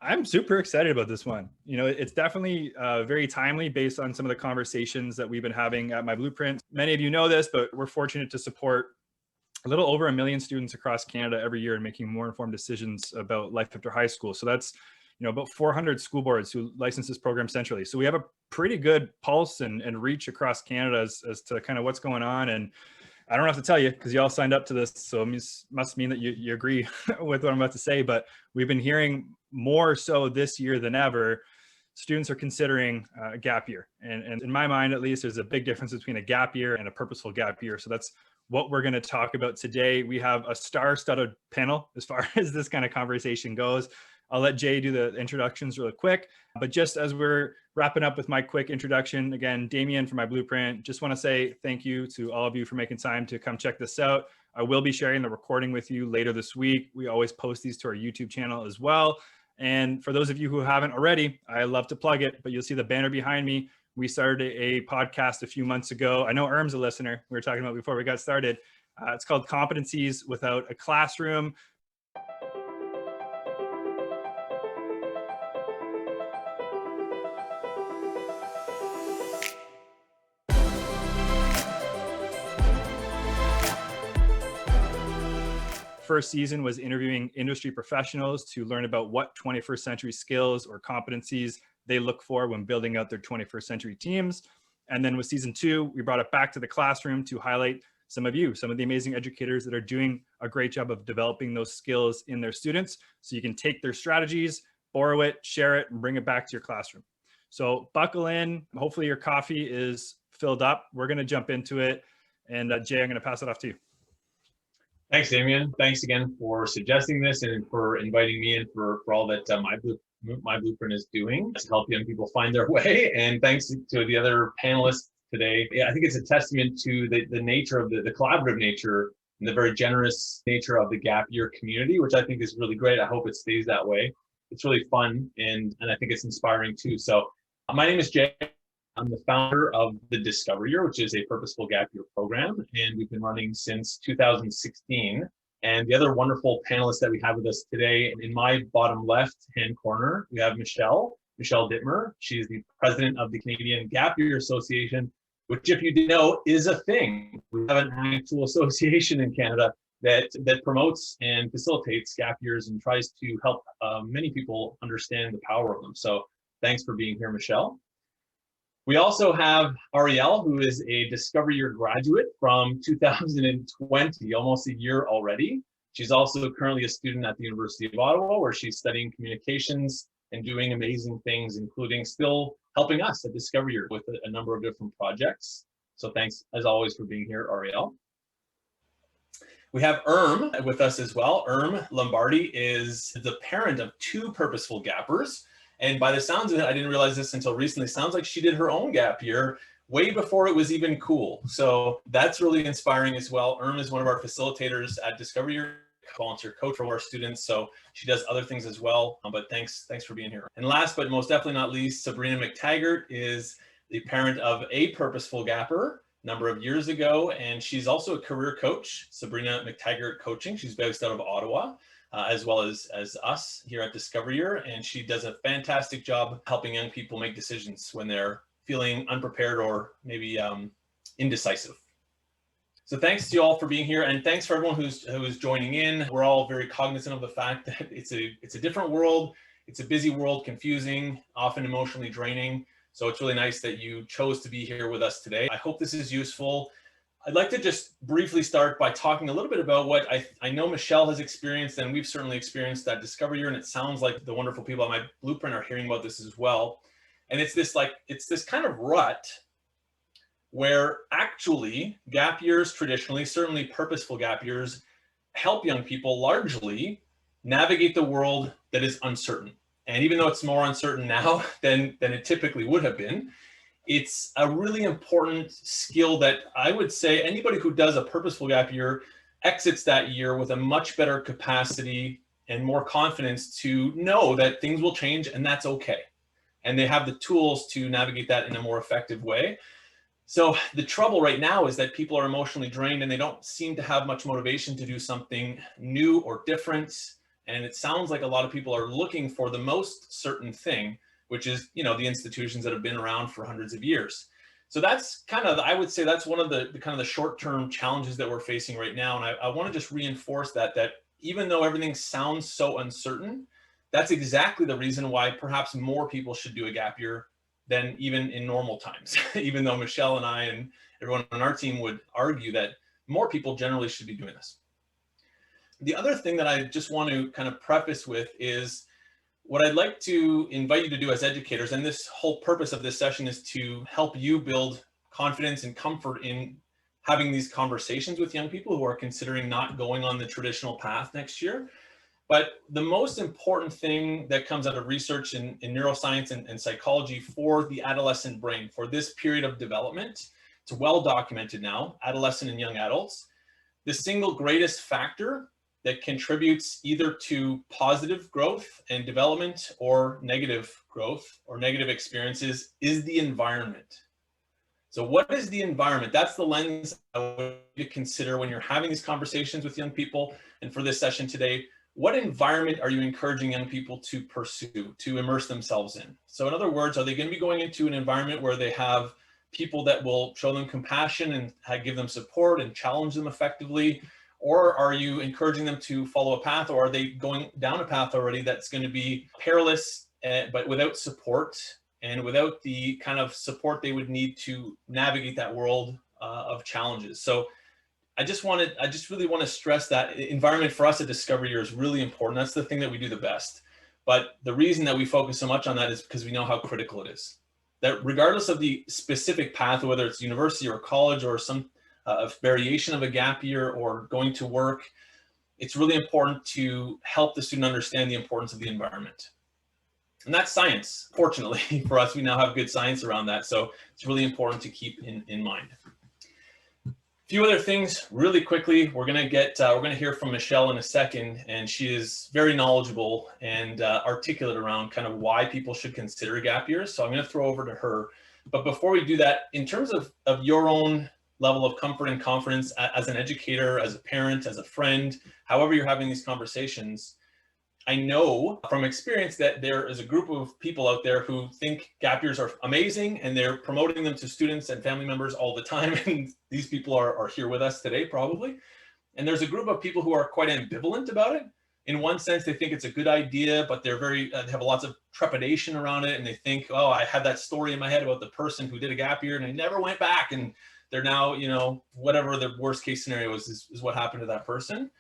I'm super excited about this one. You know, it's definitely very timely based on some of the conversations that we've been having at my Blueprint. Many of you know this, but we're fortunate to support a little over 1 million students across Canada every year in making more informed decisions about life after high school. So that's, about 400 school boards who license this program centrally. So we have a pretty good pulse and reach across Canada as to kind of what's going on. And I don't have to tell you because you all signed up to this. So it must mean that you agree with what I'm about to say. But we've been hearing more so this year than ever, students are considering a gap year. And in my mind, at least, there's a big difference between a gap year and a purposeful gap year. So that's what we're going to talk about today. We have a star-studded panel as far as this kind of conversation goes. I'll let Jay do the introductions really quick. But just as we're wrapping up with my quick introduction, again, Damien from my Blueprint, just want to say thank you to all of you for making time to come check this out. I will be sharing the recording with you later this week. We always post these to our YouTube channel as well. And for those of you who haven't already, I love to plug it, but you'll see the banner behind me. We started a podcast a few months ago. I know Erm's a listener. We were talking about before we got started. It's called Competencies Without a Classroom. First season was interviewing industry professionals to learn about what 21st century skills or competencies they look for when building out their 21st century teams. And then with season 2, we brought it back to the classroom to highlight some of the amazing educators that are doing a great job of developing those skills in their students. So you can take their strategies, borrow it, share it, and bring it back to your classroom. So buckle in. Hopefully your coffee is filled up. We're going to jump into it. And Jay, I'm going to pass it off to you. Thanks, Damien. Thanks again for suggesting this and for inviting me in for all that my Blueprint is doing to help young people find their way. And thanks to the other panelists today. Yeah, I think it's a testament to the nature of the collaborative nature and the very generous nature of the gap year community, which I think is really great. I hope it stays that way. It's really fun and I think it's inspiring too. So my name is Jay. I'm the founder of the Discover Year, which is a purposeful gap year program, and we've been running since 2016. And the other wonderful panelists that we have with us today, in my bottom left-hand corner, we have Michelle Dittmer. She's the president of the Canadian Gap Year Association, which, if you didn't know, is a thing. We have an actual association in Canada that promotes and facilitates gap years and tries to help many people understand the power of them. So thanks for being here, Michelle. We also have Ariel, who is a Discover Year graduate from 2020, almost a year already. She's also currently a student at the University of Ottawa, where she's studying communications and doing amazing things, including still helping us at Discover Year with a number of different projects. So thanks, as always, for being here, Ariel. We have Erm with us as well. Erm Lombardi is the parent of 2 purposeful gappers. And by the sounds of it, I didn't realize this until recently, sounds like she did her own gap year way before it was even cool. So that's really inspiring as well. Erm is one of our facilitators at Discover Year, volunteer coach for our students. So she does other things as well. But thanks for being here. And last but most definitely not least, Sabrina Mctaggart is the parent of a purposeful gapper a number of years ago. And she's also a career coach, Sabrina Mctaggart Coaching. She's based out of Ottawa. As well as us here at Discover Year. And she does a fantastic job helping young people make decisions when they're feeling unprepared or maybe indecisive. So thanks to you all for being here. And thanks for everyone who's joining in. We're all very cognizant of the fact that it's a different world. It's a busy world, confusing, often emotionally draining. So it's really nice that you chose to be here with us today. I hope this is useful. I'd like to just briefly start by talking a little bit about what I know Michelle has experienced, and we've certainly experienced at Discover Year, and it sounds like the wonderful people at my Blueprint are hearing about this as well. And it's this kind of rut where actually gap years traditionally, certainly purposeful gap years, help young people largely navigate the world that is uncertain. And even though it's more uncertain now than it typically would have been, it's a really important skill that I would say anybody who does a purposeful gap year exits that year with a much better capacity and more confidence to know that things will change and that's okay. And they have the tools to navigate that in a more effective way. So the trouble right now is that people are emotionally drained and they don't seem to have much motivation to do something new or different. And it sounds like a lot of people are looking for the most certain thing, which is, the institutions that have been around for hundreds of years. So that's kind of, I would say that's one of the kind of the short-term challenges that we're facing right now. And I want to just reinforce that even though everything sounds so uncertain, that's exactly the reason why perhaps more people should do a gap year than even in normal times, even though Michelle and I and everyone on our team would argue that more people generally should be doing this. The other thing that I just want to kind of preface with is what I'd like to invite you to do as educators, and this whole purpose of this session is to help you build confidence and comfort in having these conversations with young people who are considering not going on the traditional path next year. But the most important thing that comes out of research in neuroscience and psychology for the adolescent brain, for this period of development, it's well documented now, adolescent and young adults, the single greatest factor that contributes either to positive growth and development or negative growth or negative experiences is the environment. So what is the environment? That's the lens I want you to consider when you're having these conversations with young people. And for this session today, what environment are you encouraging young people to pursue, to immerse themselves in? So in other words, are they going to be going into an environment where they have people that will show them compassion and give them support and challenge them effectively? Or are you encouraging them to follow a path, or are they going down a path already that's going to be perilous, but without support and without the kind of support they would need to navigate that world of challenges? So I just really want to stress that environment for us at Discovery Year is really important. That's the thing that we do the best. But the reason that we focus so much on that is because we know how critical it is. That regardless of the specific path, whether it's university or college or some variation of a gap year or going to work, it's really important to help the student understand the importance of the environment. And that's science. Fortunately for us, we now have good science around that. So it's really important to keep in mind. A few other things really quickly. We're going to hear from Michelle in a second, and she is very knowledgeable and articulate around kind of why people should consider gap years. So I'm going to throw over to her. But before we do that, in terms of your own level of comfort and confidence as an educator, as a parent, as a friend, however you're having these conversations, I know from experience that there is a group of people out there who think gap years are amazing and they're promoting them to students and family members all the time. And these people are here with us today, probably. And there's a group of people who are quite ambivalent about it. In one sense, they think it's a good idea, but they're they have lots of trepidation around it. And they think, oh, I had that story in my head about the person who did a gap year and they never went back. And they're now, whatever the worst case scenario is what happened to that person.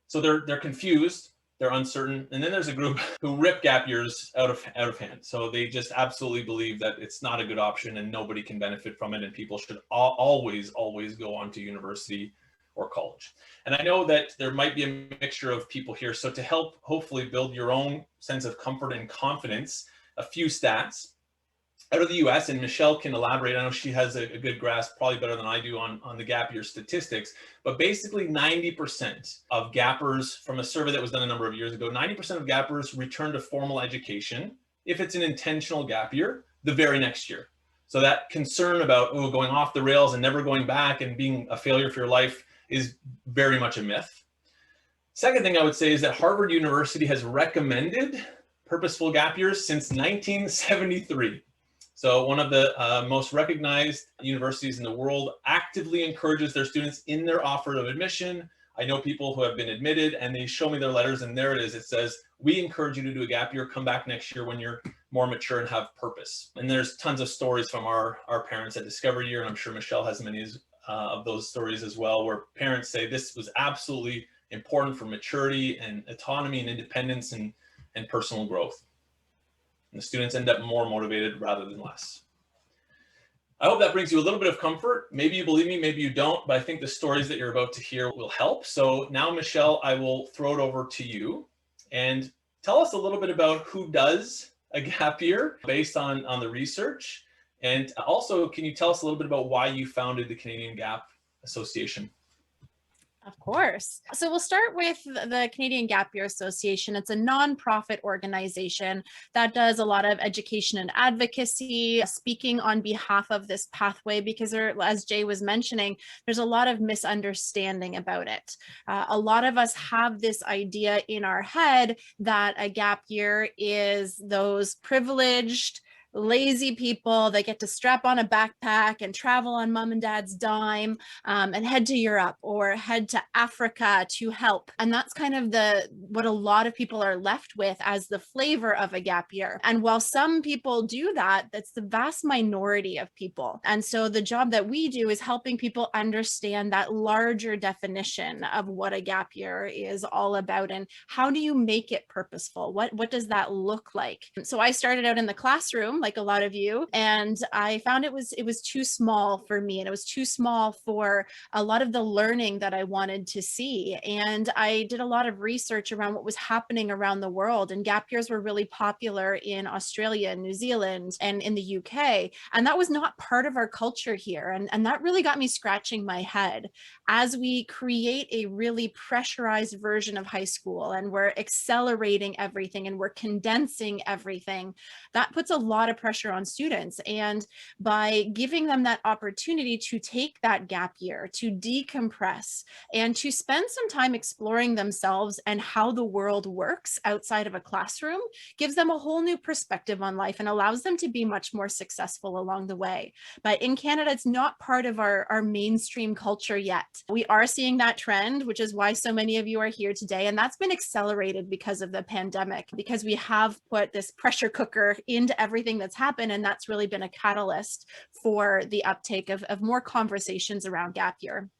So they're confused, they're uncertain. And then there's a group who rip gap years out of hand. So they just absolutely believe that it's not a good option and nobody can benefit from it. And people should always go on to university or college. And I know that there might be a mixture of people here. So to help hopefully build your own sense of comfort and confidence, a few stats out of the US, and Michelle can elaborate. I know she has a good grasp, probably better than I do on the gap year statistics, but basically 90% of gappers, from a survey that was done a number of years ago, 90% of gappers return to formal education if it's an intentional gap year the very next year. So that concern about going off the rails and never going back and being a failure for your life is very much a myth. Second thing I would say is that Harvard University has recommended purposeful gap years since 1973. So one of the most recognized universities in the world actively encourages their students in their offer of admission. I know people who have been admitted and they show me their letters and there it is. It says, we encourage you to do a gap year, come back next year when you're more mature and have purpose. And there's tons of stories from our parents at Discovery Year, and I'm sure Michelle has many of those stories as well, where parents say this was absolutely important for maturity and autonomy and independence and personal growth. And the students end up more motivated rather than less. I hope that brings you a little bit of comfort. Maybe you believe me, maybe you don't, but I think the stories that you're about to hear will help. So now, Michelle, I will throw it over to you and tell us a little bit about who does a gap year based on the research. And also, can you tell us a little bit about why you founded the Canadian Gap Association? Of course. So we'll start with the Canadian Gap Year Association. It's a nonprofit organization that does a lot of education and advocacy, speaking on behalf of this pathway, because there, as Jay was mentioning, there's a lot of misunderstanding about it. A lot of us have this idea in our head that a gap year is those privileged, lazy people that get to strap on a backpack and travel on mom and dad's dime, and head to Europe or head to Africa to help. And that's kind of what a lot of people are left with as the flavor of a gap year. And while some people do that, that's the vast minority of people. And so the job that we do is helping people understand that larger definition of what a gap year is all about, and how do you make it purposeful? What does that look like? So I started out in the classroom, like a lot of you, and I found it was too small for me, and it was too small for a lot of the learning that I wanted to see. And I did a lot of research around what was happening around the world, and gap years were really popular in Australia and New Zealand and in the UK, and that was not part of our culture here. And that really got me scratching my head. As we create a really pressurized version of high school, and we're accelerating everything and we're condensing everything, that puts a lot of pressure on students. And by giving them that opportunity to take that gap year, to decompress, and to spend some time exploring themselves and how the world works outside of a classroom, gives them a whole new perspective on life and allows them to be much more successful along the way. But in Canada, it's not part of our mainstream culture yet. We are seeing that trend, which is why so many of you are here today. And that's been accelerated because of the pandemic, because we have put this pressure cooker into everything that's happened. And that's really been a catalyst for the uptake of more conversations around gap year.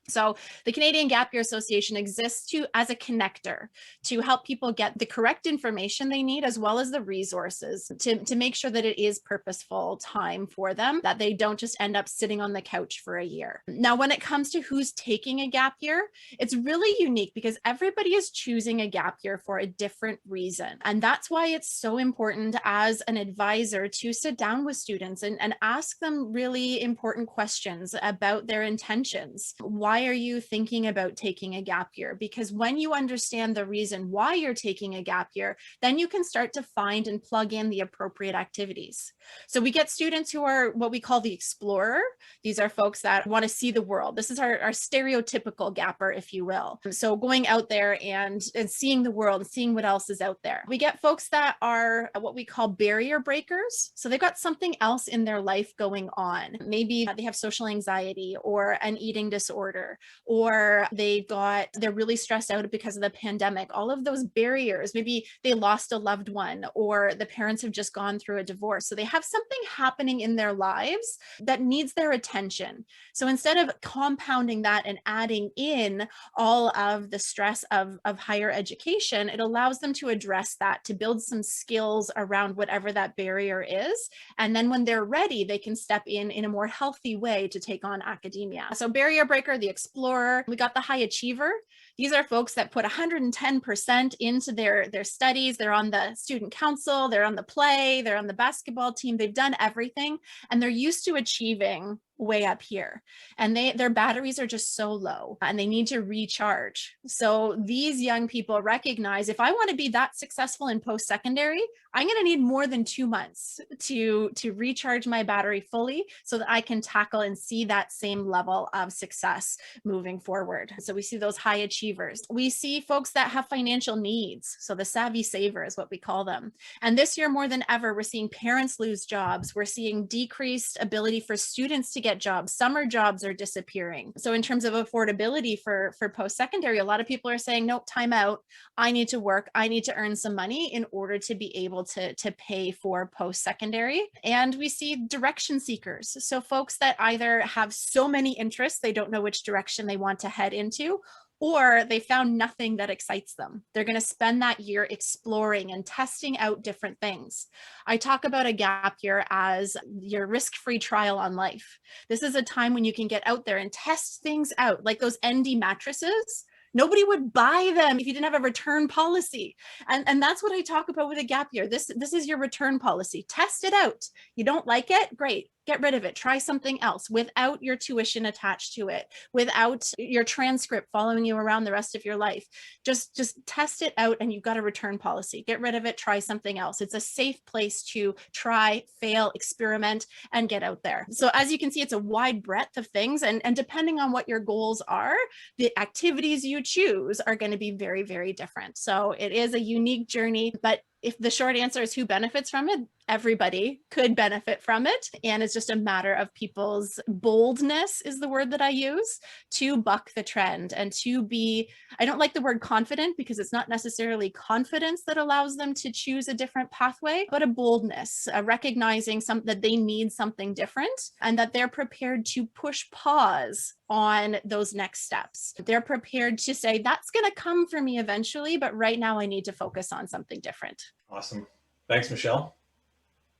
So the Canadian Gap Year Association exists as a connector to help people get the correct information they need, as well as the resources to make sure that it is purposeful time for them, that they don't just end up sitting on the couch for a year. Now, when it comes to who's taking a gap year, it's really unique because everybody is choosing a gap year for a different reason. And that's why it's so important as an advisor to sit down with students and ask them really important questions about their intentions. Why are you thinking about taking a gap year? Because when you understand the reason why you're taking a gap year, then you can start to find and plug in the appropriate activities. So we get students who are what we call the explorer. These are folks that want to see the world. This is our stereotypical gapper, if you will. So going out there and seeing the world and seeing what else is out there. We get folks that are what we call barrier breakers. So they've got something else in their life going on. Maybe they have social anxiety or an eating disorder, or they're really stressed out because of the pandemic. All of those barriers, maybe they lost a loved one, or the parents have just gone through a divorce. So they have something happening in their lives that needs their attention. So instead of compounding that and adding in all of the stress of higher education, it allows them to address that, to build some skills around whatever that barrier is. And then when they're ready, they can step in a more healthy way to take on academia. So barrier breaker, the explorer, we got the high achiever. These are folks that put 110% into their studies. They're on the student council, they're on the play, they're on the basketball team, they've done everything, and they're used to achieving way up here, and their batteries are just so low and they need to recharge. So these young people recognize, if I want to be that successful in post-secondary, I'm going to need more than 2 months to recharge my battery fully so that I can tackle and see that same level of success moving forward. So we see those high achievers. We see folks that have financial needs. So the savvy saver is what we call them. And this year more than ever, we're seeing parents lose jobs. We're seeing decreased ability for students to get jobs. Summer jobs are disappearing. So in terms of affordability for post-secondary, a lot of people are saying, nope, time out. I need to work. I need to earn some money in order to be able to pay for post-secondary. And we see direction seekers. So folks that either have so many interests, they don't know which direction they want to head into, or they found nothing that excites them. They're going to spend that year exploring and testing out different things. I talk about a gap year as your risk-free trial on life. This is a time when you can get out there and test things out, like those ND mattresses. Nobody would buy them if you didn't have a return policy. And that's what I talk about with a gap year. This is your return policy. Test it out. You don't like it? Great. get rid of it, try something else without your tuition attached to it, without your transcript following you around the rest of your life. Just test it out, and you've got a return policy. Get rid of it, try something else. It's a safe place to try, fail, experiment, and get out there. So as you can see, it's a wide breadth of things, and depending on what your goals are, the activities you choose are going to be very, very different. So it is a unique journey, but if the short answer is who benefits from it, everybody could benefit from it. And it's just a matter of people's boldness, is the word that I use, to buck the trend and to be, I don't like the word confident because it's not necessarily confidence that allows them to choose a different pathway, but a boldness, recognizing that they need something different and that they're prepared to push pause on those next steps. They're prepared to say, that's going to come for me eventually, but right now I need to focus on something different. Awesome. Thanks, Michelle.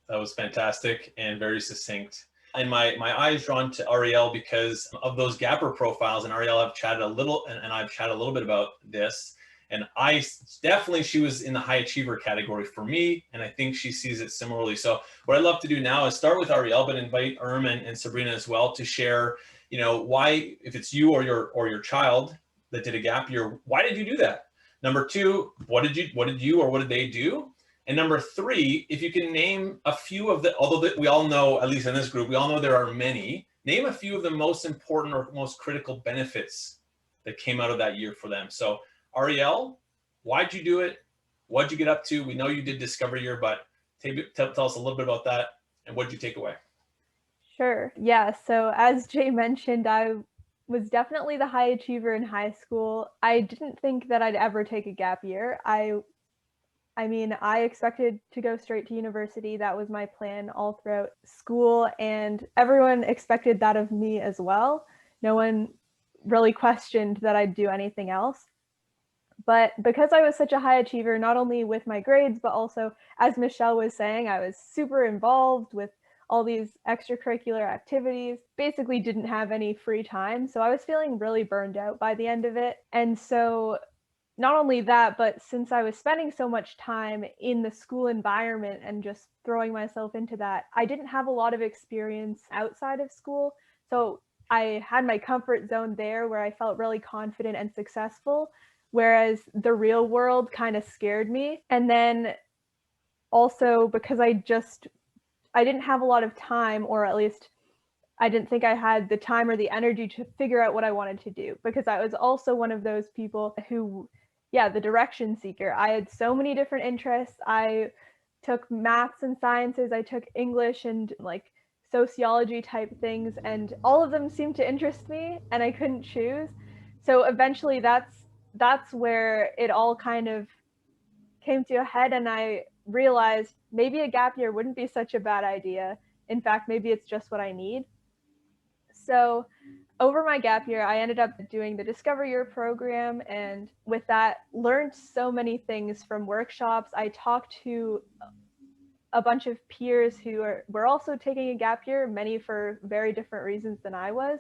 That was fantastic and very succinct. And my eye is drawn to Ariel because of those gapper profiles. And Ariel, I've chatted a little, and I've chatted a little bit about this. And she was in the high achiever category for me, and I think she sees it similarly. So what I'd love to do now is start with Ariel, but invite Erm and Sabrina as well to share, why, if it's you or your child that did a gap year, why did you do that? Number two, what did you or what did they do? And number three, if you can name a few of although we all know, at least in this group, we all know there are many, name a few of the most important or most critical benefits that came out of that year for them. So Ariel, why'd you do it? What'd you get up to? We know you did Discover Year, but tell us a little bit about that and what'd you take away? Sure. Yeah. So as Jay mentioned, I was definitely the high achiever in high school. I didn't think that I'd ever take a gap year. I mean, I expected to go straight to university. That was my plan all throughout school, and everyone expected that of me as well. No one really questioned that I'd do anything else. But because I was such a high achiever, not only with my grades, but also, as Michelle was saying, I was super involved with all these extracurricular activities, basically didn't have any free time. So I was feeling really burned out by the end of it. And so not only that, but since I was spending so much time in the school environment and just throwing myself into that, I didn't have a lot of experience outside of school. So I had my comfort zone there where I felt really confident and successful, whereas the real world kind of scared me. And then also because I didn't have a lot of time, or at least I didn't think I had the time or the energy to figure out what I wanted to do, because I was also one of those people who, the direction seeker. I had so many different interests. I took maths and sciences, I took English and like sociology type things, and all of them seemed to interest me and I couldn't choose. So eventually that's where it all kind of came to a head, and I realized maybe a gap year wouldn't be such a bad idea. In fact, maybe it's just what I need. So over my gap year, I ended up doing the Discover Year program, and with that, learned so many things from workshops. I talked to a bunch of peers who were also taking a gap year, many for very different reasons than I was,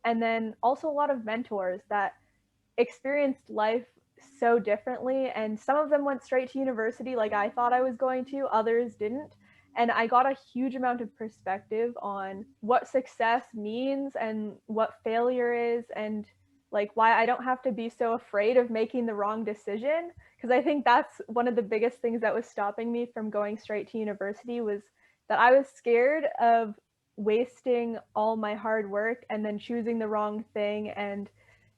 and then also a lot of mentors that experienced life so differently, and some of them went straight to university like I thought I was going to, others didn't. And I got a huge amount of perspective on what success means and what failure is, and like why I don't have to be so afraid of making the wrong decision. Because I think that's one of the biggest things that was stopping me from going straight to university, was that I was scared of wasting all my hard work and then choosing the wrong thing, and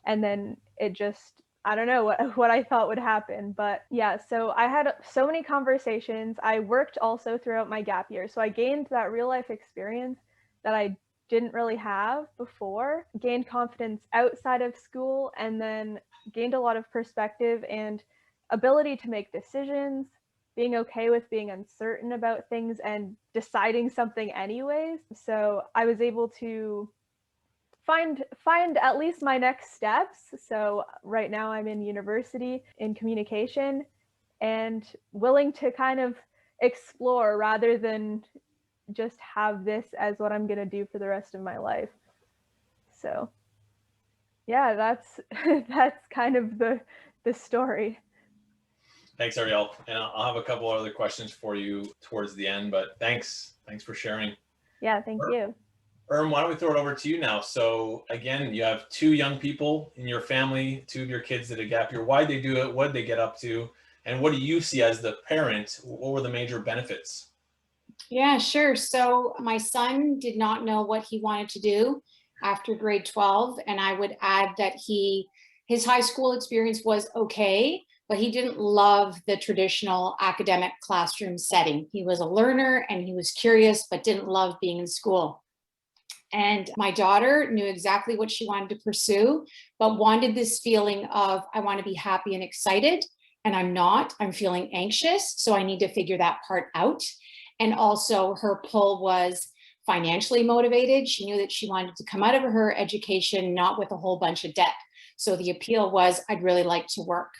then it just, I don't know what I thought would happen. But yeah, so I had so many conversations. I worked also throughout my gap year. So I gained that real life experience that I didn't really have before, gained confidence outside of school, and then gained a lot of perspective and ability to make decisions, being okay with being uncertain about things and deciding something anyways. So I was able to find at least my next steps. So right now I'm in university in communication and willing to kind of explore rather than just have this as what I'm going to do for the rest of my life. So yeah, that's kind of the story. Thanks, Ariel. And I'll have a couple other questions for you towards the end, but thanks for sharing. Yeah, thank you. Why don't we throw it over to you now? So again, you have two young people in your family, two of your kids that did a gap year. Why'd they do it? What did they get up to? And what do you see as the parent? What were the major benefits? Yeah, sure. So my son did not know what he wanted to do after grade 12. And I would add that his high school experience was okay, but he didn't love the traditional academic classroom setting. He was a learner and he was curious, but didn't love being in school. And my daughter knew exactly what she wanted to pursue, but wanted this feeling of, I want to be happy and excited. And I'm not, I'm feeling anxious. So I need to figure that part out. And also her pull was financially motivated. She knew that she wanted to come out of her education, not with a whole bunch of debt. So the appeal was, I'd really like to work.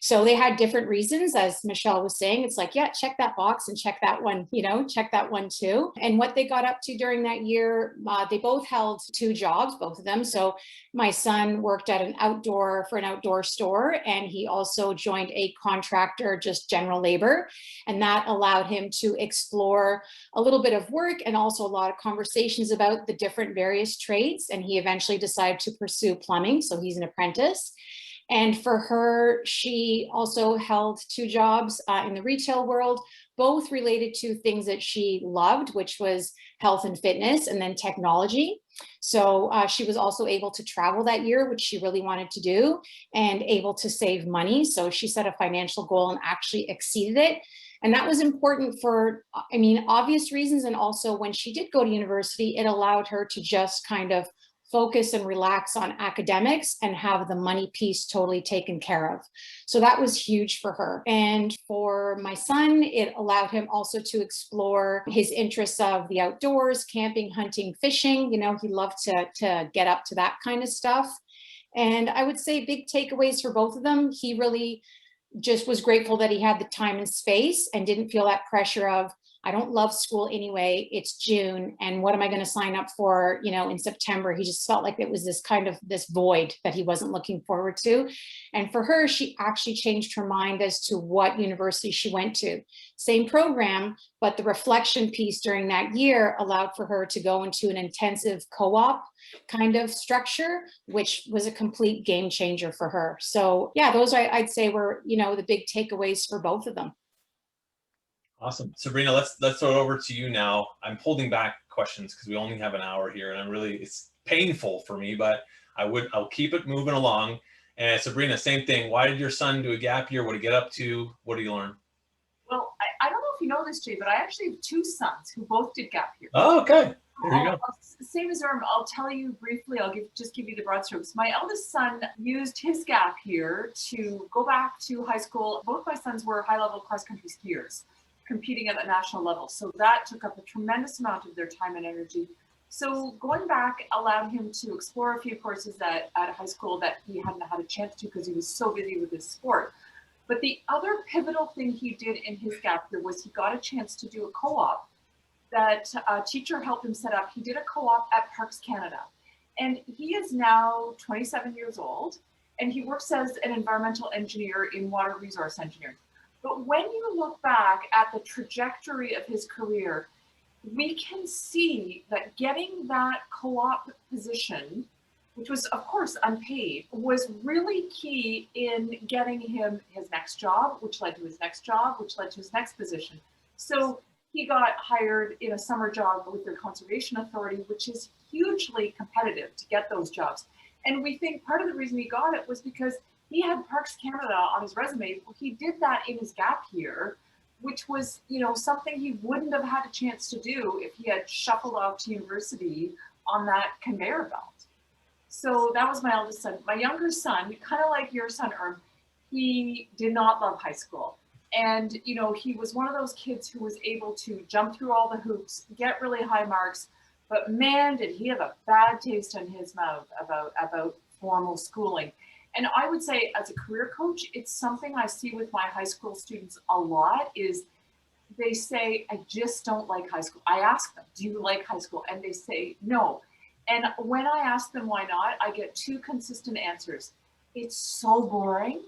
So they had different reasons, as Michelle was saying. It's like, yeah, check that box and check that one, check that one too. And what they got up to during that year, they both held two jobs, both of them. So my son worked at an outdoor store, and he also joined a contractor, just general labor. And that allowed him to explore a little bit of work and also a lot of conversations about the different various trades. And he eventually decided to pursue plumbing. So he's an apprentice. And for her, she also held two jobs in the retail world, both related to things that she loved, which was health and fitness, and then technology. So she was also able to travel that year, which she really wanted to do, and able to save money. So she set a financial goal and actually exceeded it. And that was important for, obvious reasons. And also when she did go to university, it allowed her to just kind of focus and relax on academics and have the money piece totally taken care of. So that was huge for her. And for my son, it allowed him also to explore his interests of the outdoors, camping, hunting, fishing. He loved to get up to that kind of stuff. And I would say big takeaways for both of them. He really just was grateful that he had the time and space and didn't feel that pressure of, I don't love school anyway, it's June, and what am I going to sign up for, in September? He just felt like it was this void that he wasn't looking forward to. And for her, she actually changed her mind as to what university she went to. Same program, but the reflection piece during that year allowed for her to go into an intensive co-op kind of structure, which was a complete game changer for her. So yeah, those I'd say were, the big takeaways for both of them. Awesome. Sabrina, let's throw it over to you now. I'm holding back questions because we only have an hour here, and it's painful for me, but I'll keep it moving along. And Sabrina, same thing. Why did your son do a gap year? What did he get up to? What did he learn? Well, I don't know if you know this, Jay, but I actually have two sons who both did gap year. Oh, okay. There you go. Same as Erm, I'll tell you briefly, I'll give you the broad strokes. My eldest son used his gap year to go back to high school. Both my sons were high-level cross-country skiers, competing at the national level. So that took up a tremendous amount of their time and energy. So going back allowed him to explore a few courses at high school that he hadn't had a chance to because he was so busy with his sport. But the other pivotal thing he did in his gap year was he got a chance to do a co-op that a teacher helped him set up. He did a co-op at Parks Canada. And he is now 27 years old, and he works as an environmental engineer in water resource engineering. But when you look back at the trajectory of his career, we can see that getting that co-op position, which was of course unpaid, was really key in getting him his next job, which led to his next job, which led to his next position. So he got hired in a summer job with the Conservation Authority, which is hugely competitive to get those jobs. And we think part of the reason he got it was because he had Parks Canada on his resume. He did that in his gap year, which was, something he wouldn't have had a chance to do if he had shuffled off to university on that conveyor belt. So that was my eldest son. My younger son, kind of like your son, Erm, he did not love high school. And, he was one of those kids who was able to jump through all the hoops, get really high marks, but man, did he have a bad taste in his mouth about formal schooling. And I would say as a career coach, it's something I see with my high school students a lot is they say, I just don't like high school. I ask them, do you like high school? And they say, no. And when I ask them why not, I get two consistent answers. It's so boring,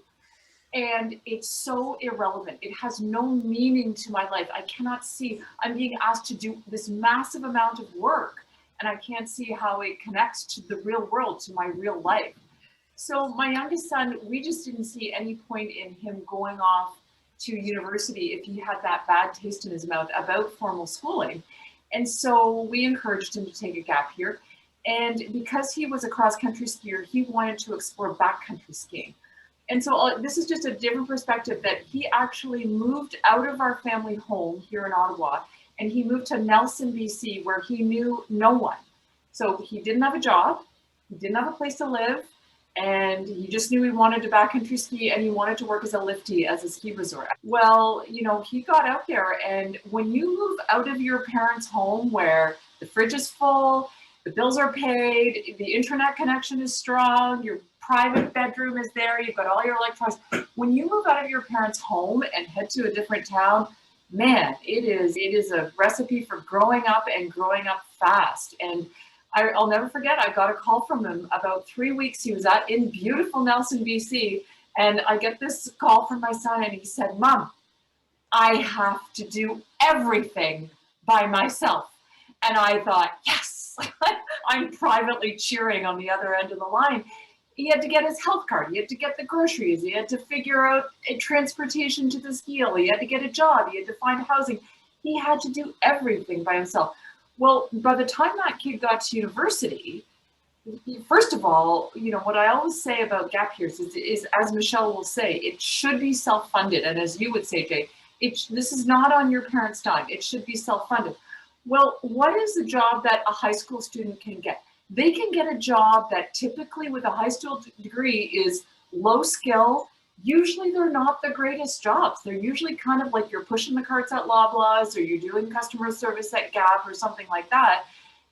And it's so irrelevant. It has no meaning to my life. I cannot see, I'm being asked to do this massive amount of work, and I can't see how it connects to the real world, to my real life. So my youngest son, we just didn't see any point in him going off to university if he had that bad taste in his mouth about formal schooling. And so we encouraged him to take a gap year. And because he was a cross-country skier, he wanted to explore backcountry skiing. And so this is just a different perspective, that he actually moved out of our family home here in Ottawa, and he moved to Nelson, BC, where he knew no one. So he didn't have a job, he didn't have a place to live, and he just knew he wanted to backcountry ski, and he wanted to work as a liftie as a ski resort. Well, you know, he got out there, and when you move out of your parents' home where the fridge is full, the bills are paid, the internet connection is strong, your private bedroom is there, you've got all your electronics. When you move out of your parents' home and head to a different town, man, it is a recipe for growing up, and growing up fast. And I'll never forget, I got a call from him about 3 weeks. He was in beautiful Nelson, BC. And I get this call from my son, and he said, "Mom, I have to do everything by myself." And I thought, yes, I'm privately cheering on the other end of the line. He had to get his health card. He had to get the groceries. He had to figure out a transportation to the ski hill. He had to get a job. He had to find housing. He had to do everything by himself. Well, by the time that kid got to university, first of all, you know, what I always say about gap years is, as Michelle will say, it should be self-funded. And as you would say, Jay, this is not on your parents' dime. It should be self-funded. Well, what is the job that a high school student can get? They can get a job that typically with a high school degree is low skill. Usually they're not the greatest jobs. They're usually kind of like you're pushing the carts at Loblaws, or you're doing customer service at Gap or something like that.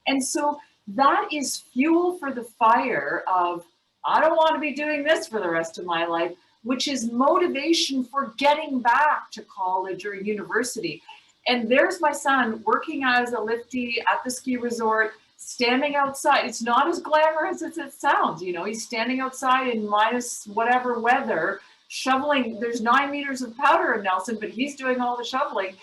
And so that is fuel for the fire of, I don't want to be doing this for the rest of my life, which is motivation for getting back to college or university. And there's my son working as a liftie at the ski resort, standing outside. It's not as glamorous as it sounds. You know, he's standing outside in minus whatever weather, shoveling. There's 9 meters of powder in Nelson, but he's doing all the shoveling.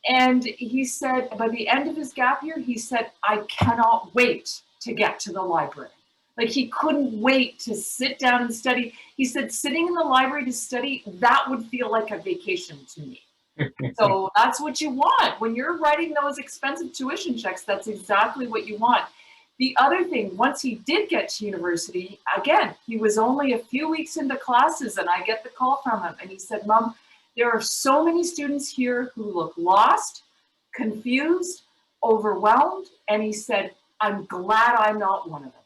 And he said, by the end of his gap year, he said, I cannot wait to get to the library. Like, he couldn't wait to sit down and study. He said, sitting in the library to study, that would feel like a vacation to me. So that's what you want. When you're writing those expensive tuition checks, that's exactly what you want. The other thing, once he did get to university, again, he was only a few weeks into classes, and I get the call from him, and he said, Mom, there are so many students here who look lost, confused, overwhelmed. And he said, I'm glad I'm not one of them.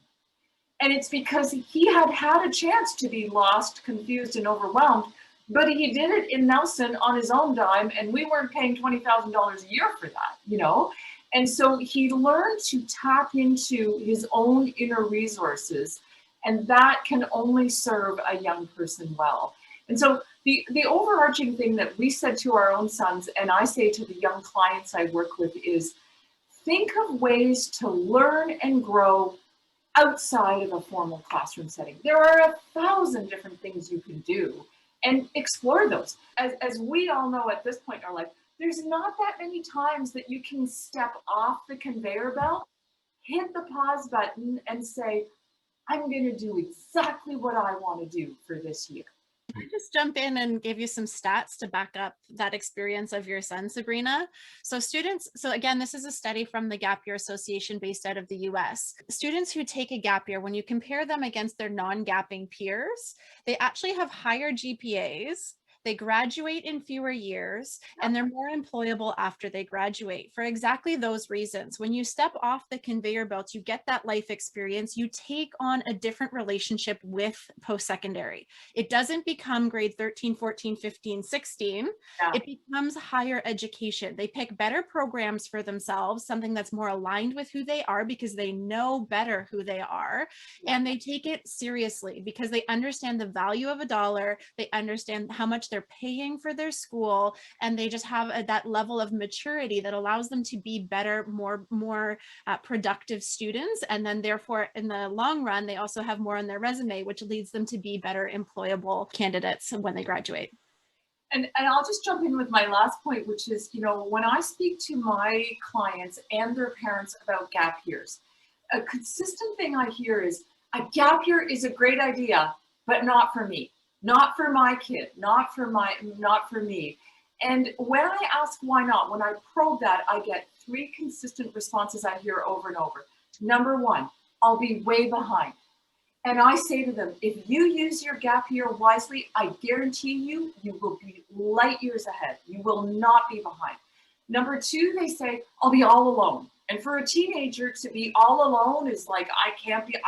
And it's because he had had a chance to be lost, confused, and overwhelmed, but he did it in Nelson on his own dime, and we weren't paying $20,000 a year for that, you know? And so he learned to tap into his own inner resources, and that can only serve a young person well. And so the overarching thing that we said to our own sons, and I say to the young clients I work with, is think of ways to learn and grow outside of a formal classroom setting. There are 1,000 different things you can do, and explore those. As we all know at this point in our life, there's not that many times that you can step off the conveyor belt, hit the pause button, and say, I'm going to do exactly what I want to do for this year. Can I just jump in and give you some stats to back up that experience of your son, Sabrina? So again, this is a study from the Gap Year Association based out of the US. Students who take a gap year, when you compare them against their non-gapping peers, they actually have higher GPAs. They graduate in fewer years, and they're more employable after they graduate for exactly those reasons. When you step off the conveyor belt, you get that life experience, you take on a different relationship with post-secondary. It doesn't become grade 13, 14, 15, 16. Yeah. It becomes higher education. They pick better programs for themselves, something that's more aligned with who they are because they know better who they are. Yeah. And they take it seriously because they understand the value of a dollar. They understand how much they're they're paying for their school, and they just have that level of maturity that allows them to be better, more productive students. And then therefore, in the long run, they also have more on their resume, which leads them to be better employable candidates when they graduate. And I'll just jump in with my last point, which is, you know, when I speak to my clients and their parents about gap years, a consistent thing I hear is a gap year is a great idea, but not for me, not for my kid, not for me. And when I ask why not, when I probe that, I get three consistent responses I hear over and over. Number one, I'll be way behind. And I say to them, if you use your gap year wisely, I guarantee you, you will be light years ahead. You will not be behind. Number two, they say, I'll be all alone. And for a teenager to be all alone is like,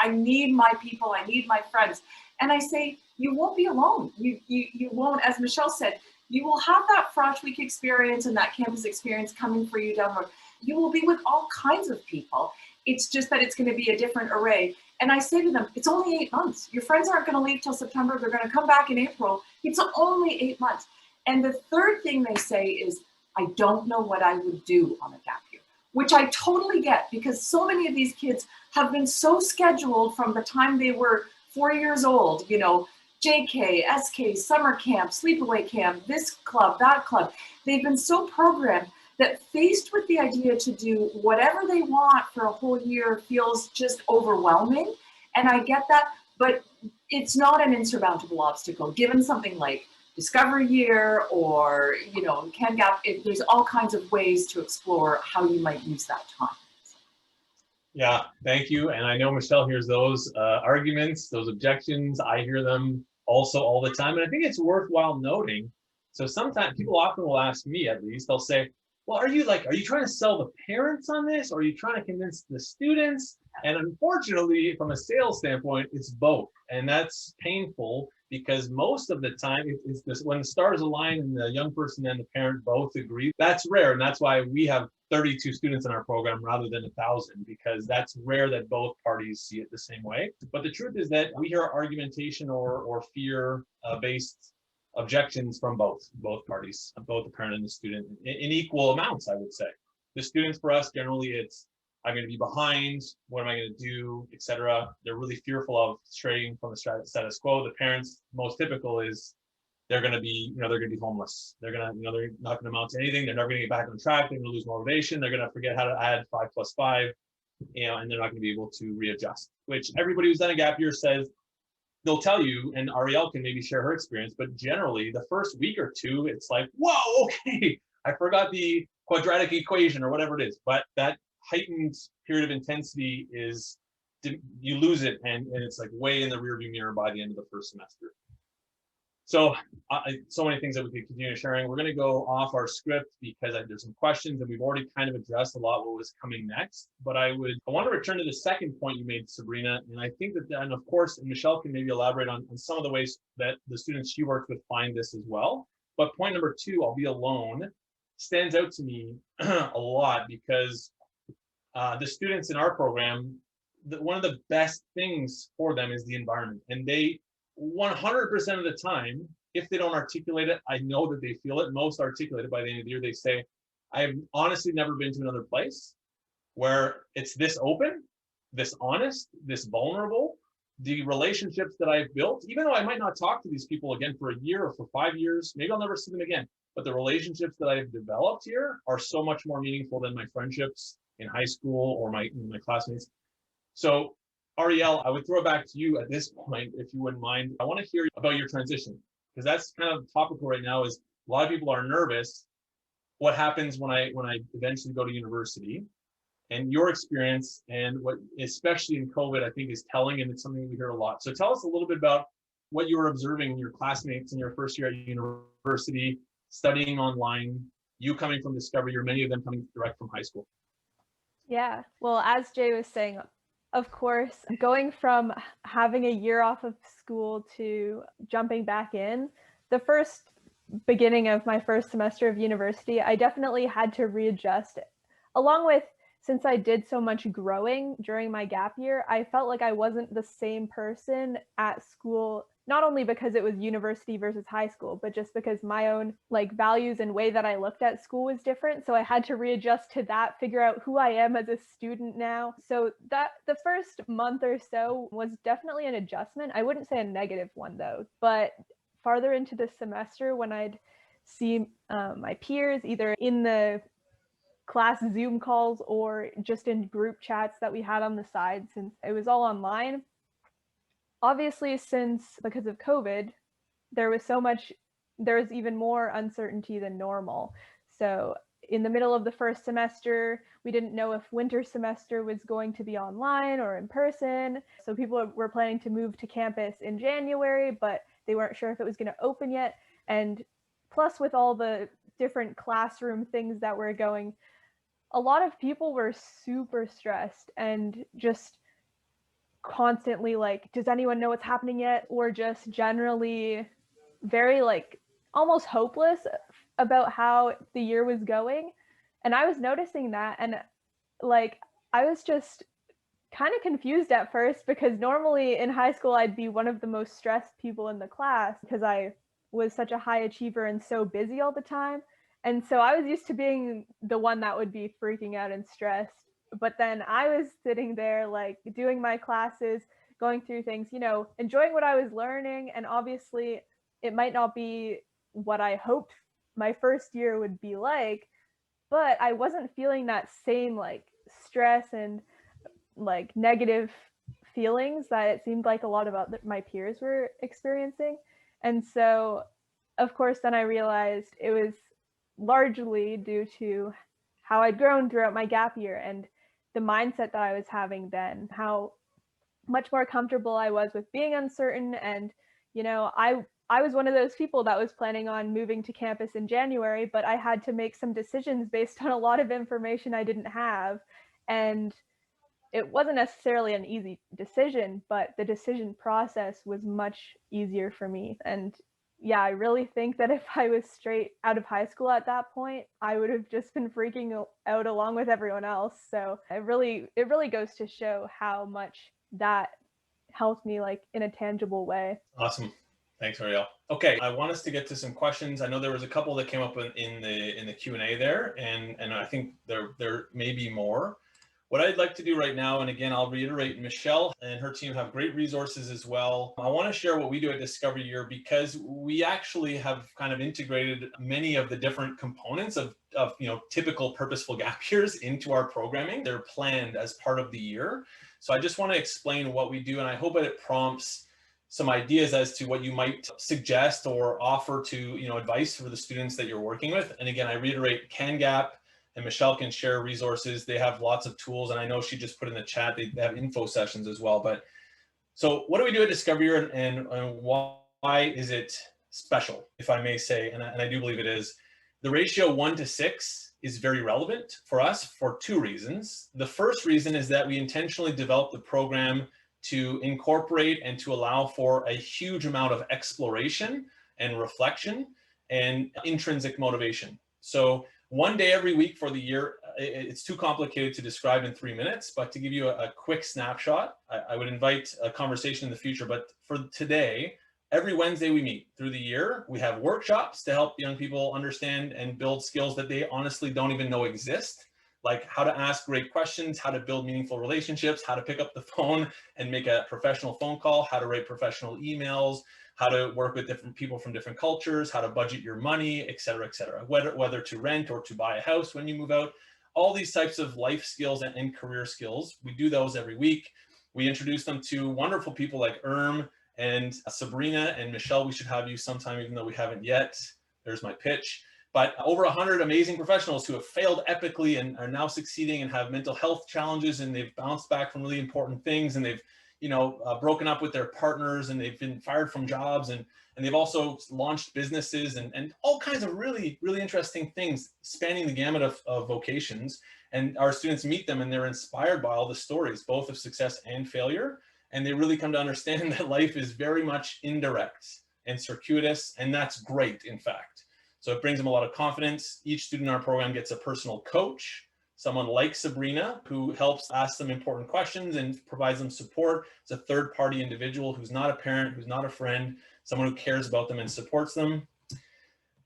I need my people, I need my friends. And I say, you won't be alone. You won't, as Michelle said, you will have that Frosh Week experience and that campus experience coming for you down the road. You will be with all kinds of people. It's just that it's going to be a different array. And I say to them, it's only 8 months. Your friends aren't going to leave till September. They're going to come back in April. It's only 8 months. And the third thing they say is, I don't know what I would do on a gap year, which I totally get, because so many of these kids have been so scheduled from the time they were 4 years old, you know, JK, SK, summer camp, sleepaway camp, this club, that club. They've been so programmed that faced with the idea to do whatever they want for a whole year feels just overwhelming. And I get that, but it's not an insurmountable obstacle. Given something like Discovery Year or, you know, Can Gap, there's all kinds of ways to explore how you might use that time. Yeah, thank you. And I know Michelle hears those arguments, those objections. I hear them also all the time. And I think it's worthwhile noting. So sometimes people often will ask me, at least, they'll say, well, are you trying to sell the parents on this? Or are you trying to convince the students? And unfortunately, from a sales standpoint, it's both. And that's painful because most of the time, it's this, when the stars align and the young person and the parent both agree, that's rare. And that's why we have 32 students in our program rather than 1,000, because that's rare that both parties see it the same way. But the truth is that we hear argumentation or fear-based objections from both parties, both the parent and the student, in equal amounts, I would say. The students, for us, generally, it's, I'm going to be behind, what am I going to do, etc. They're really fearful of straying from the status quo. The parents, most typical is they're going to be, they're going to be homeless. They're going to, they're not going to amount to anything. They're never going to get back on track. They're going to lose motivation. They're going to forget how to add 5 + 5, and they're not going to be able to readjust, which everybody who's done a gap year says, they'll tell you, and Ariel can maybe share her experience, but generally the first week or two, it's like, whoa, okay, I forgot the quadratic equation or whatever it is. But that heightened period of intensity is, you lose it, and it's like way in the rearview mirror by the end of the first semester. So so many things that we could continue sharing. We're going to go off our script because there's some questions and we've already kind of addressed a lot what was coming next. But I want to return to the second point you made, Sabrina. And I think that, and of course, and Michelle can maybe elaborate on some of the ways that the students she worked with find this as well. But point number 2, I'll be alone, stands out to me a lot because the students in our program, one of the best things for them is the environment. And they 100% of the time, if they don't articulate it, I know that they feel it. Most articulate it by the end of the year. They say, I've honestly never been to another place where it's this open, this honest, this vulnerable. The relationships that I've built, even though I might not talk to these people again for a year or for 5 years, maybe I'll never see them again, but the relationships that I've developed here are so much more meaningful than my friendships in high school or my classmates. So Ariel, I would throw it back to you at this point, if you wouldn't mind. I want to hear about your transition, because that's kind of topical right now. Is a lot of people are nervous. What happens when I eventually go to university? And your experience, and what, especially in COVID, I think is telling, and it's something we hear a lot. So tell us a little bit about what you were observing in your classmates in your first year at university, studying online, you coming from Discovery Year, many of them coming direct from high school. Yeah, well, as Jay was saying, of course, going from having a year off of school to jumping back in, the first beginning of my first semester of university, I definitely had to readjust. Along with, since I did so much growing during my gap year, I felt like I wasn't the same person at school not only because it was university versus high school, but just because my own like values and way that I looked at school was different. So I had to readjust to that, figure out who I am as a student now. So that the first month or so was definitely an adjustment. I wouldn't say a negative one though, but farther into the semester when I'd see my peers either in the class Zoom calls or just in group chats that we had on the side, since it was all online. Obviously, since because of COVID, there was even more uncertainty than normal. So in the middle of the first semester, we didn't know if winter semester was going to be online or in person. So people were planning to move to campus in January, but they weren't sure if it was going to open yet. And plus with all the different classroom things that were going, a lot of people were super stressed and just constantly like, does anyone know what's happening yet? Or just generally very like almost hopeless about how the year was going. And I was noticing that, and like I was just kind of confused at first, because normally in high school I'd be one of the most stressed people in the class because I was such a high achiever and so busy all the time. And so I was used to being the one that would be freaking out and stressed. But then I was sitting there like doing my classes, going through things, you know, enjoying what I was learning. And obviously it might not be what I hoped my first year would be like, but I wasn't feeling that same like stress and like negative feelings that it seemed like a lot of my peers were experiencing. And so of course then I realized it was largely due to how I'd grown throughout my gap year and the mindset that I was having then, how much more comfortable I was with being uncertain. And you know, I was one of those people that was planning on moving to campus in January, but I had to make some decisions based on a lot of information I didn't have. And it wasn't necessarily an easy decision, but the decision process was much easier for me. And yeah, I really think that if I was straight out of high school at that point, I would have just been freaking out along with everyone else. So it really goes to show how much that helped me like in a tangible way. Awesome. Thanks, Ariel. Okay, I want us to get to some questions. I know there was a couple that came up in the Q&A there, and I think there may be more. What I'd like to do right now, and again, I'll reiterate, Michelle and her team have great resources as well. I want to share what we do at Discover Year, because we actually have kind of integrated many of the different components of typical purposeful gap years into our programming. They're planned as part of the year. So I just want to explain what we do, and I hope that it prompts some ideas as to what you might suggest or offer to, advice for the students that you're working with. And again, I reiterate, CanGap and Michelle can share resources. They have lots of tools, and I know she just put in the chat, they have info sessions as well. But so what do we do at Discover Year, and why is it special, if I may say, and I do believe it is. The ratio 1 to 6 is very relevant for us for two reasons. The first reason is that we intentionally developed the program to incorporate and to allow for a huge amount of exploration and reflection and intrinsic motivation. So one day every week for the year, it's too complicated to describe in 3 minutes, but to give you a quick snapshot, I would invite a conversation in the future. But for today, every Wednesday we meet through the year. We have workshops to help young people understand and build skills that they honestly don't even know exist, like how to ask great questions, how to build meaningful relationships, how to pick up the phone and make a professional phone call, how to write professional emails, how to work with different people from different cultures, how to budget your money, et cetera, whether to rent or to buy a house when you move out, all these types of life skills and career skills. We do those every week. We introduce them to wonderful people like Erm and Sabrina and Michelle. We should have you sometime, even though we haven't yet. There's my pitch. But over 100 amazing professionals who have failed epically and are now succeeding and have mental health challenges, and they've bounced back from really important things, and they've broken up with their partners, and they've been fired from jobs, and they've also launched businesses and all kinds of really, really interesting things spanning the gamut of vocations. And our students meet them and they're inspired by all the stories, both of success and failure. And they really come to understand that life is very much indirect and circuitous, and that's great, in fact. So it brings them a lot of confidence. Each student in our program gets a personal coach, someone like Sabrina, who helps ask them important questions and provides them support. It's a third-party individual who's not a parent, who's not a friend, someone who cares about them and supports them.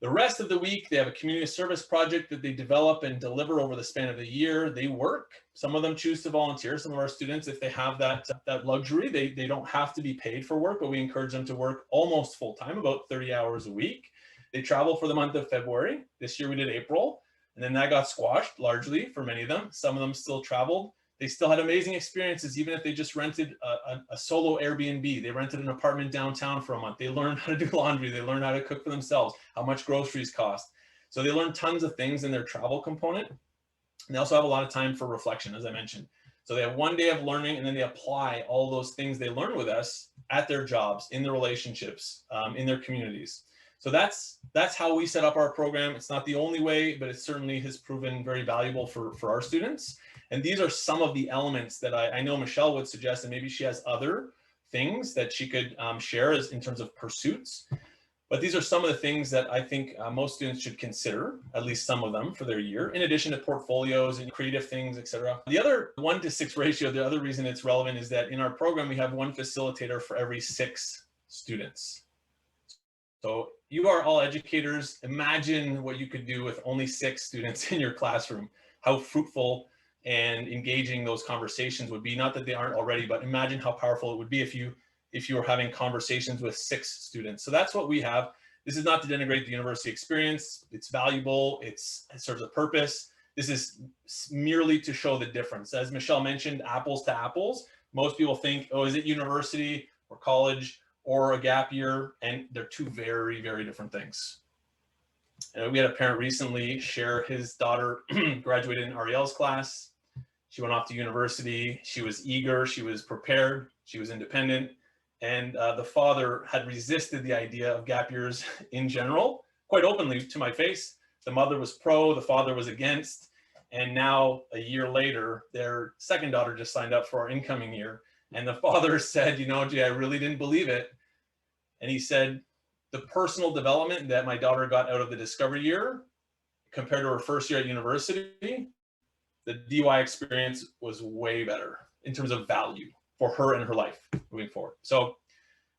The rest of the week, they have a community service project that they develop and deliver over the span of the year. They work. Some of them choose to volunteer. Some of our students, if they have that luxury, they don't have to be paid for work, but we encourage them to work almost full-time, about 30 hours a week. They travel for the month of February. This year we did April, and then that got squashed largely for many of them. Some of them still traveled. They still had amazing experiences, even if they just rented a solo Airbnb. They rented an apartment downtown for a month. They learned how to do laundry. They learned how to cook for themselves, how much groceries cost. So they learned tons of things in their travel component. And they also have a lot of time for reflection, as I mentioned. So they have one day of learning, and then they apply all those things they learn with us at their jobs, in their relationships, in their communities. So that's how we set up our program. It's not the only way, but it certainly has proven very valuable for our students. And these are some of the elements that I know Michelle would suggest, and maybe she has other things that she could share as in terms of pursuits. But these are some of the things that I think most students should consider, at least some of them for their year, in addition to portfolios and creative things, etc. The other 1-to-6 ratio, the other reason it's relevant is that in our program, we have one facilitator for every 6 students. So you are all educators. Imagine what you could do with only 6 students in your classroom, how fruitful and engaging those conversations would be. Not that they aren't already, but imagine how powerful it would be if you were having conversations with 6 students. So that's what we have. This is not to denigrate the university experience. It's valuable. It serves a purpose. This is merely to show the difference. As Michelle mentioned, apples to apples. Most people think, oh, is it university or college or a gap year? And they're 2 very, very different things. We had a parent recently share his daughter graduated in Ariel's class. She went off to university. She was eager. She was prepared. She was independent. And the father had resisted the idea of gap years in general, quite openly to my face. The mother was pro, the father was against. And now, a year later, their second daughter just signed up for our incoming year. And the father said, you know, Jay, I really didn't believe it. And he said, the personal development that my daughter got out of the discovery year compared to her first year at university, the DY experience was way better in terms of value for her and her life moving forward. So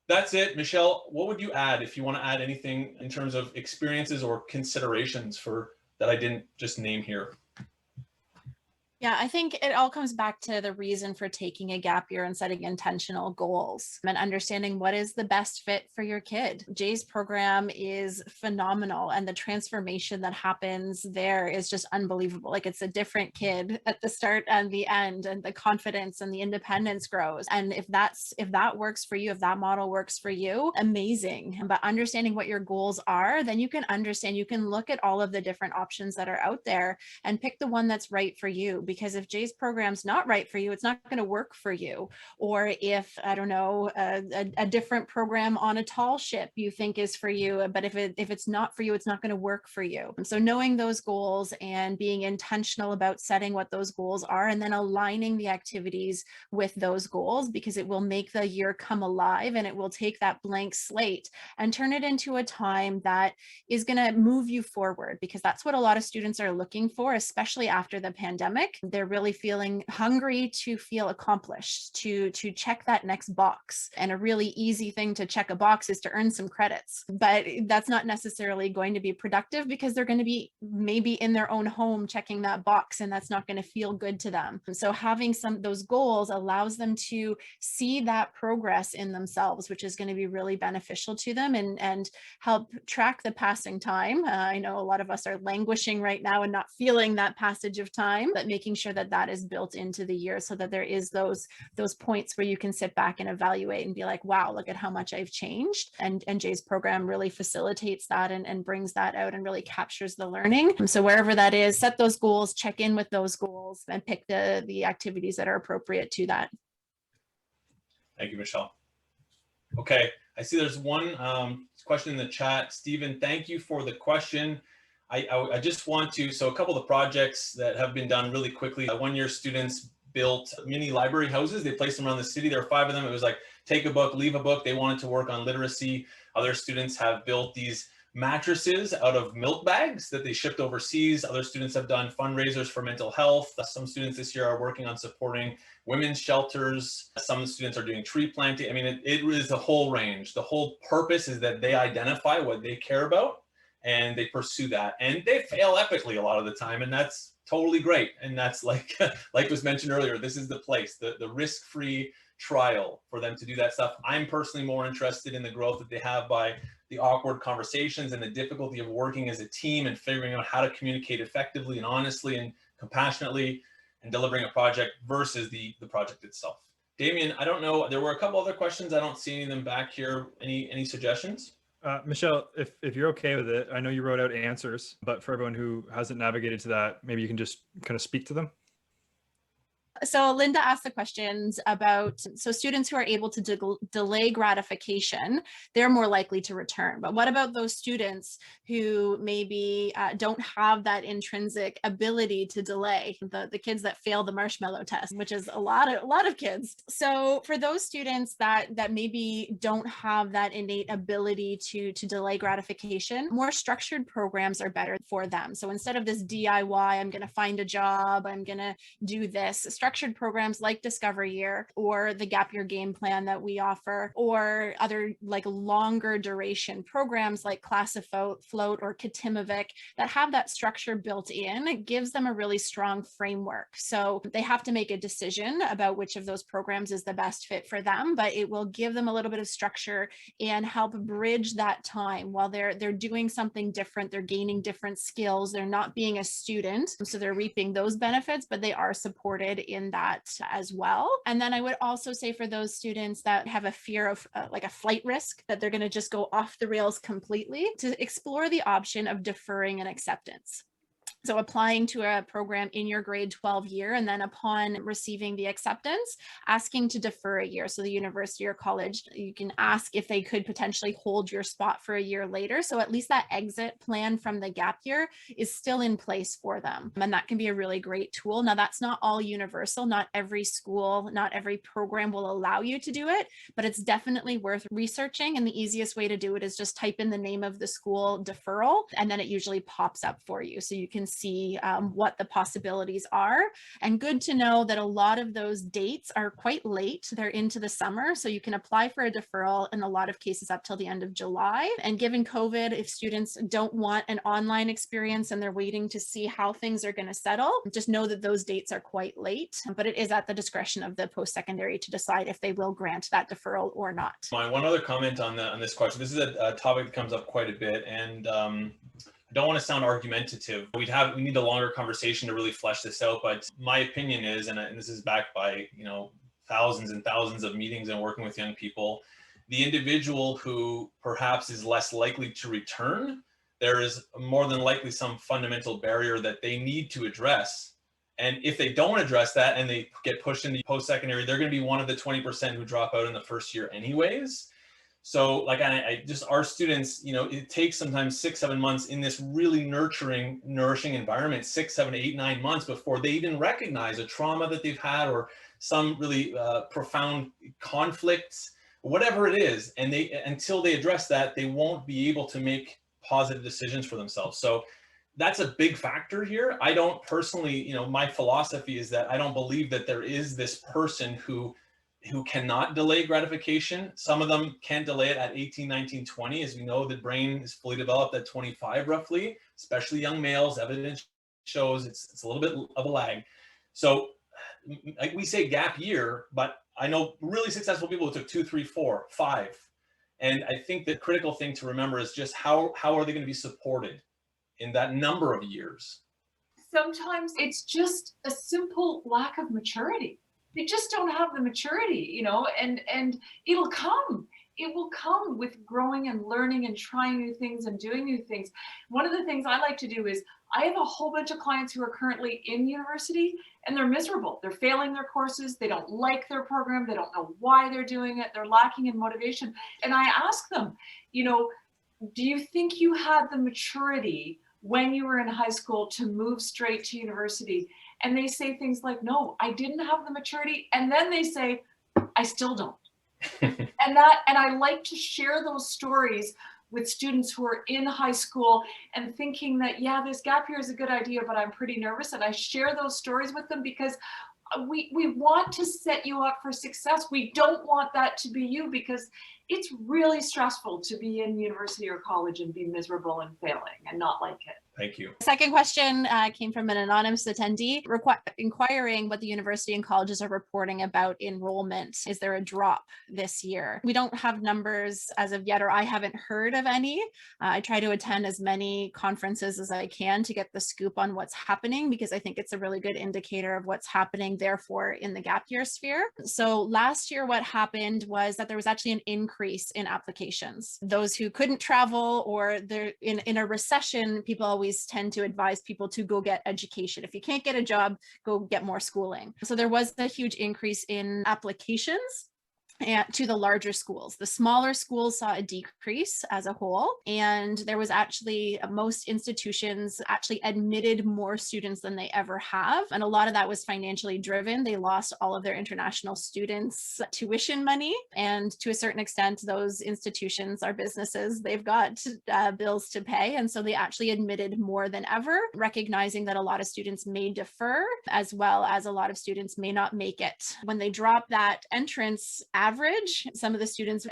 that's it. Michelle, what would you add if you want to add anything in terms of experiences or considerations for that I didn't just name here? Yeah, I think it all comes back to the reason for taking a gap year and setting intentional goals and understanding what is the best fit for your kid. Jay's program is phenomenal, and the transformation that happens there is just unbelievable. Like, it's a different kid at the start and the end, and the confidence and the independence grows. And if that works for you, if that model works for you, amazing. But understanding what your goals are, then you can look at all of the different options that are out there and pick the one that's right for you. Because if Jay's program's not right for you, it's not going to work for you. Or if, I don't know, a different program on a tall ship you think is for you, but if it's not for you, it's not going to work for you. So knowing those goals and being intentional about setting what those goals are, and then aligning the activities with those goals, because it will make the year come alive, and it will take that blank slate and turn it into a time that is going to move you forward, because that's what a lot of students are looking for, especially after the pandemic. They're really feeling hungry to feel accomplished, to check that next box. And a really easy thing to check a box is to earn some credits, but that's not necessarily going to be productive, because they're going to be maybe in their own home checking that box, and that's not going to feel good to them. So having those goals allows them to see that progress in themselves, which is going to be really beneficial to them and help track the passing time. I know a lot of us are languishing right now and not feeling that passage of time, but making sure that that is built into the year, so that there is those points where you can sit back and evaluate and be like, wow, look at how much I've changed. And Jay's program really facilitates that and brings that out and really captures the learning. So wherever that is, set those goals, check in with those goals, and pick the activities that are appropriate to that. Thank you, Michelle. Okay, I see there's one question in the chat. Stephen, thank you for the question. I just want to, so a couple of the projects that have been done really quickly. One-year students built mini library houses. They placed them around the city. There are 5 of them. It was like, take a book, leave a book. They wanted to work on literacy. Other students have built these mattresses out of milk bags that they shipped overseas. Other students have done fundraisers for mental health. Some students this year are working on supporting women's shelters. Some students are doing tree planting. I mean, it is a whole range. The whole purpose is that they identify what they care about and they pursue that. And they fail epically a lot of the time, and that's totally great. And that's like was mentioned earlier, this is the place, the risk-free trial for them to do that stuff. I'm personally more interested in the growth that they have by the awkward conversations and the difficulty of working as a team and figuring out how to communicate effectively and honestly and compassionately and delivering a project versus the project itself. Damien, I don't know, there were a couple other questions. I don't see any of them back here. Any suggestions? Michelle, if you're okay with it, I know you wrote out answers, but for everyone who hasn't navigated to that, maybe you can just kind of speak to them. So Linda asked the questions about, so students who are able to delay gratification, they're more likely to return. But what about those students who maybe don't have that intrinsic ability to delay, the kids that fail the marshmallow test, which is a lot of kids. So for those students that maybe don't have that innate ability to delay gratification, more structured programs are better for them. So instead of this DIY, I'm going to find a job, I'm going to do this, structured programs like Discover Year or the Gap Year game plan that we offer, or other like longer duration programs like Classifloat or Kitimovic that have that structure built in, it gives them a really strong framework. So they have to make a decision about which of those programs is the best fit for them, but it will give them a little bit of structure and help bridge that time while they're doing something different, they're gaining different skills, they're not being a student, so they're reaping those benefits, but they are supported in that as well. And then I would also say for those students that have a fear of like a flight risk, that they're going to just go off the rails completely, to explore the option of deferring an acceptance. So applying to a program in your grade 12 year, and then upon receiving the acceptance, asking to defer a year. So the university or college, you can ask if they could potentially hold your spot for a year later. So at least that exit plan from the gap year is still in place for them. And that can be a really great tool. Now that's not all universal. Not every school, not every program will allow you to do it, but it's definitely worth researching. And the easiest way to do it is just type in the name of the school deferral, and then it usually pops up for you. So you can see what the possibilities are. And good to know that a lot of those dates are quite late. They're into the summer. So you can apply for a deferral in a lot of cases up till the end of July. And given COVID, if students don't want an online experience and they're waiting to see how things are going to settle, just know that those dates are quite late. But it is at the discretion of the post-secondary to decide if they will grant that deferral or not. My one other comment on this question. This is a topic that comes up quite a bit, and I don't want to sound argumentative. We need a longer conversation to really flesh this out. But my opinion is, and this is backed by thousands and thousands of meetings and working with young people, the individual who perhaps is less likely to return, there is more than likely some fundamental barrier that they need to address. And if they don't address that and they get pushed into post-secondary, they're going to be one of the 20% who drop out in the first year anyways. So like our students, it takes sometimes 6-7 months in this really nourishing environment, 6, 7, 8, 9 months before they even recognize a trauma that they've had or some really profound conflicts, whatever it is. And until they address that, they won't be able to make positive decisions for themselves. So that's a big factor here. I don't personally, my philosophy is that I don't believe that there is this person who cannot delay gratification. Some of them can't delay it at 18, 19, 20. As we know, the brain is fully developed at 25 roughly, especially young males. Evidence shows it's a little bit of a lag. So like we say gap year, but I know really successful people who took 2, 3, 4, 5. And I think the critical thing to remember is just how are they going to be supported in that number of years? Sometimes it's just a simple lack of maturity. They just don't have the maturity, and it'll come. It will come with growing and learning and trying new things and doing new things. One of the things I like to do is I have a whole bunch of clients who are currently in university and they're miserable. They're failing their courses. They don't like their program. They don't know why they're doing it. They're lacking in motivation. And I ask them, do you think you had the maturity when you were in high school to move straight to university? And they say things like, no, I didn't have the maturity. And then they say, I still don't. And I like to share those stories with students who are in high school and thinking that, yeah, this gap year is a good idea, but I'm pretty nervous. And I share those stories with them because we want to set you up for success. We don't want that to be you, because it's really stressful to be in university or college and be miserable and failing and not like it. Thank you. Second question came from an anonymous attendee inquiring what the university and colleges are reporting about enrollment. Is there a drop this year? We don't have numbers as of yet, or I haven't heard of any. I try to attend as many conferences as I can to get the scoop on what's happening, because I think it's a really good indicator of what's happening, therefore, in the gap year sphere. So last year, what happened was that there was actually an increase in applications. Those who couldn't travel, or they're in a recession, people always tend to advise people to go get education. If you can't get a job, go get more schooling. So there was a huge increase in applications to the larger schools. The smaller schools saw a decrease as a whole, and there was actually most institutions actually admitted more students than they ever have, and a lot of that was financially driven. They lost all of their international students' tuition money, and to a certain extent, those institutions are businesses. They've got bills to pay, and so they actually admitted more than ever, recognizing that a lot of students may defer, as well as a lot of students may not make it. When they drop that entrance average, some of the students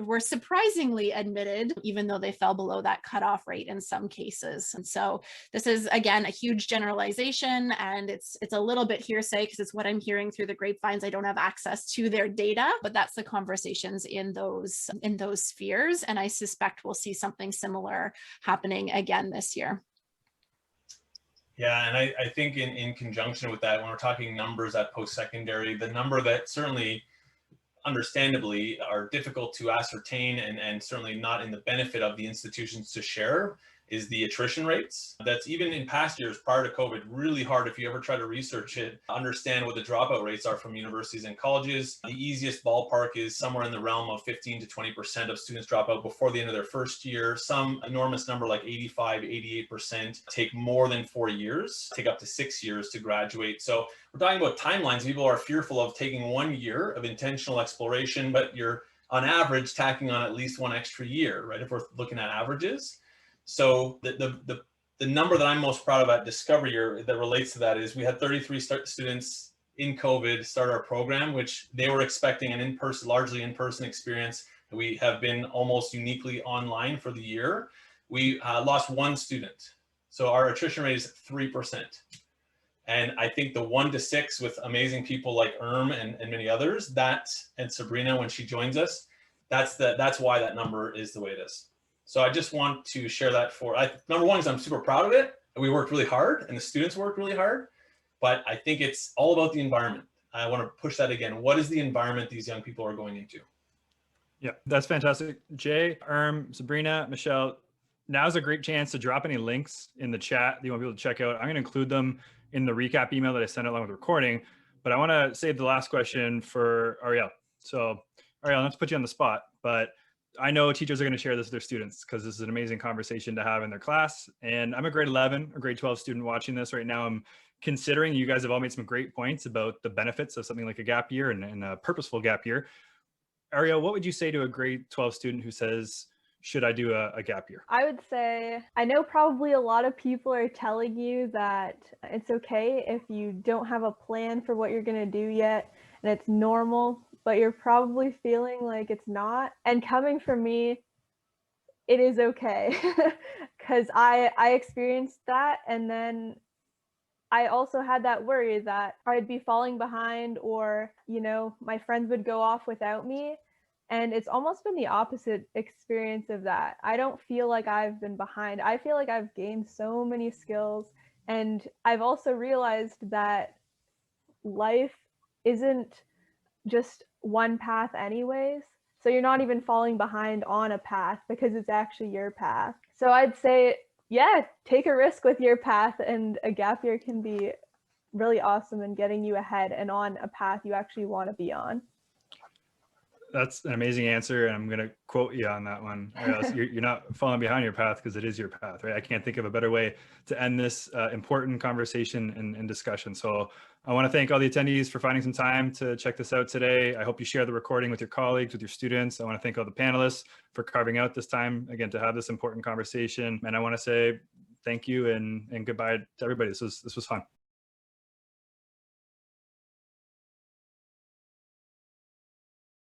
were surprisingly admitted, even though they fell below that cutoff rate in some cases. And so this is, again, a huge generalization, and it's a little bit hearsay because it's what I'm hearing through the grapevines. I don't have access to their data, but that's the conversations in those spheres. And I suspect we'll see something similar happening again this year. Yeah, and I think in conjunction with that, when we're talking numbers at post-secondary, the number that certainly understandably are difficult to ascertain and certainly not in the benefit of the institutions to share is the attrition rates. That's even in past years prior to COVID, really hard if you ever try to research it, understand what the dropout rates are from universities and colleges. The easiest ballpark is somewhere in the realm of 15 to 20% of students drop out before the end of their first year. Some enormous number like 85, 88% take more than 4 years, take up to 6 years to graduate. So we're talking about timelines. People are fearful of taking 1 year of intentional exploration, but you're on average tacking on at least 1 extra year, right? If we're looking at averages. So the number that I'm most proud of at Discovery Year that relates to that is we had 33 students in COVID start our program, which they were expecting an largely in-person experience. We have been almost uniquely online for the year. We lost 1 student. So our attrition rate is 3%. And I think the 1 to 6 with amazing people like Erm and many others, and Sabrina when she joins us, that's why that number is the way it is. So I just want to share that number one is I'm super proud of it. We worked really hard and the students worked really hard, but I think it's all about the environment. I want to push that again. What is the environment these young people are going into? Yeah, that's fantastic. Jay, Erm, Sabrina, Michelle, now's a great chance to drop any links in the chat that you want people to check out. I'm going to include them in the recap email that I sent along with the recording, but I want to save the last question for Ariel. So Ariel, not to put you on the spot, but I know teachers are going to share this with their students because this is an amazing conversation to have in their class. And I'm a grade 11 or grade 12 student watching this right now. I'm considering, you guys have all made some great points about the benefits of something like a gap year and a purposeful gap year. Ariel, what would you say to a grade 12 student who says, should I do a gap year? I would say, I know probably a lot of people are telling you that it's okay if you don't have a plan for what you're going to do yet, and it's normal, but you're probably feeling like it's not. And coming from me, it is okay, because I experienced that, and then I also had that worry that I'd be falling behind, or, you know, my friends would go off without me. And it's almost been the opposite experience of that. I don't feel like I've been behind. I feel like I've gained so many skills. And I've also realized that life isn't just one path anyways. So you're not even falling behind on a path because it's actually your path. So I'd say, yeah, take a risk with your path, and a gap year can be really awesome in getting you ahead and on a path you actually want to be on. That's an amazing answer. And I'm going to quote you on that one. You're not falling behind your path because it is your path, right? I can't think of a better way to end this important conversation and discussion. So I want to thank all the attendees for finding some time to check this out today. I hope you share the recording with your colleagues, with your students. I want to thank all the panelists for carving out this time, again, to have this important conversation. And I want to say thank you and goodbye to everybody. This was fun.